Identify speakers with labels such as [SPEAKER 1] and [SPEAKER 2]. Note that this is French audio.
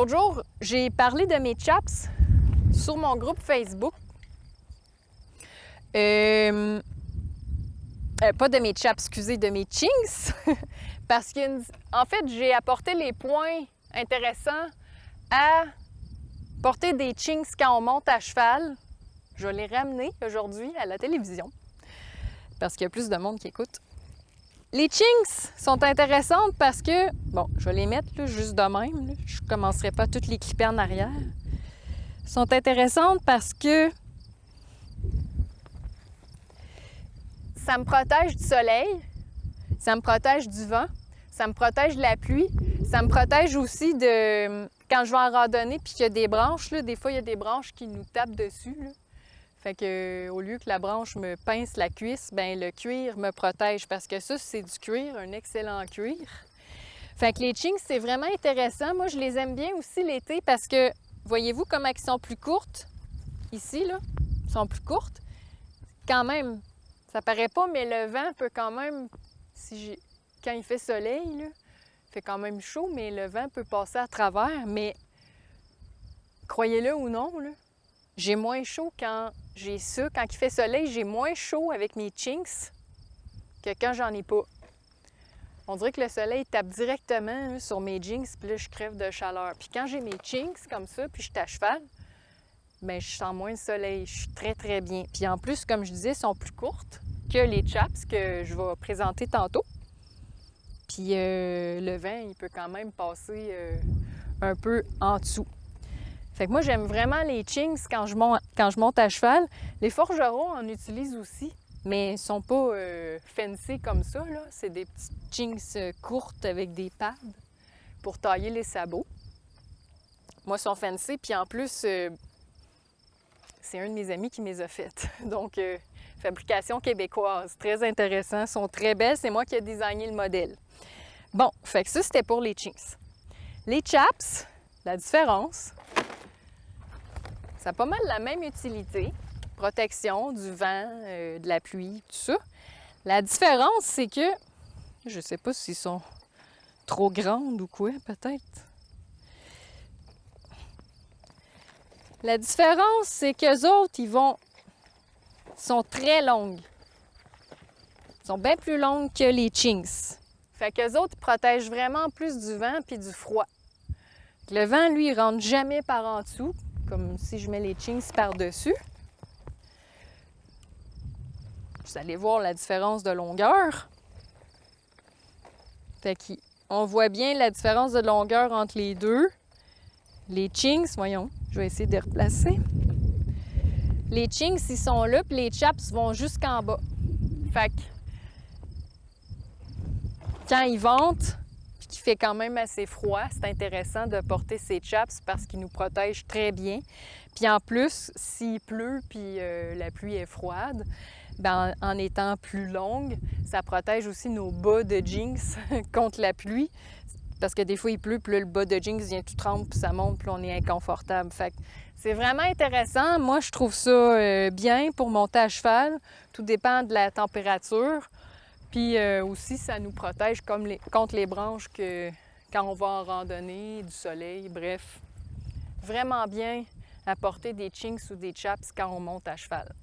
[SPEAKER 1] l'autre jour, j'ai parlé de mes chaps sur mon groupe Facebook. Pas de mes chaps, excusez, de mes chinks. Parce qu'en fait, j'ai apporté les points intéressants à porter des chinks quand on monte à cheval. Je l'ai ramené aujourd'hui à la télévision parce qu'il y a plus de monde qui écoute. Les chinks sont intéressantes parce que, bon, je vais les mettre là, juste de même. Là. Je ne commencerai pas toutes les clipper en arrière. Sont intéressantes parce que ça me protège du soleil, ça me protège du vent, ça me protège de la pluie, ça me protège aussi de... Quand je vais en randonnée puis qu'il y a des branches, là, des fois, il y a des branches qui nous tapent dessus. Là. Fait que au lieu que la branche me pince la cuisse, ben le cuir me protège parce que ça, c'est du cuir, un excellent cuir. Fait que les chinks, c'est vraiment intéressant. Moi, je les aime bien aussi l'été parce que, voyez-vous comment elles sont plus courtes? Ici, là, elles sont plus courtes. Quand même, ça paraît pas, mais le vent peut quand même, quand il fait soleil, là, il fait quand même chaud, mais le vent peut passer à travers. Mais croyez-le ou non, là, j'ai moins chaud quand j'ai ça. Quand il fait soleil, j'ai moins chaud avec mes chinks que quand j'en ai pas. On dirait que le soleil tape directement là, sur mes jeans, puis là, je crève de chaleur. Puis quand j'ai mes chinks comme ça, puis je suis à cheval, bien, je sens moins le soleil. Je suis très, très bien. Puis en plus, comme je disais, elles sont plus courtes que les chaps que je vais présenter tantôt. Puis le vent, il peut quand même passer un peu en dessous. Fait que moi, j'aime vraiment les chinks quand je monte à cheval. Les forgerons en utilisent aussi, mais ils ne sont pas fancy comme ça, là. C'est des petites chinks courtes avec des pads pour tailler les sabots. Moi, ils sont fancy, puis en plus, c'est un de mes amis qui me les a faites. Donc, fabrication québécoise, très intéressant, sont très belles. C'est moi qui ai designé le modèle. Bon, fait que ça, c'était pour les chinks. Les chaps, la différence, ça a pas mal la même utilité. Protection du vent, de la pluie, tout ça. La différence, c'est que, je sais pas s'ils sont trop grandes ou quoi, peut-être. La différence, c'est qu'eux autres, ils sont très longues. Ils sont bien plus longues que les chinks. Fait qu'eux autres, ils protègent vraiment plus du vent puis du froid. Le vent, lui, il rentre jamais par en dessous, comme si je mets les chinks par-dessus. Vous allez voir la différence de longueur. Fait qu'on voit bien la différence de longueur entre les deux. Les chinks, voyons, je vais essayer de les replacer. Les chinks, ils sont là, puis les chaps vont jusqu'en bas. Fait que quand ils ventent, puis qu'il fait quand même assez froid, c'est intéressant de porter ces chaps parce qu'ils nous protègent très bien. Puis en plus, s'il pleut puis la pluie est froide, bien, en étant plus longue, ça protège aussi nos bas de jeans contre la pluie. Parce que des fois, il pleut, puis là, le bas de jeans vient tout trempe, puis ça monte, puis on est inconfortable. Fait que c'est vraiment intéressant. Moi, je trouve ça bien pour monter à cheval. Tout dépend de la température. Puis aussi, ça nous protège contre les branches quand on va en randonnée, du soleil, bref. Vraiment bien à porter des chinks ou des chaps quand on monte à cheval.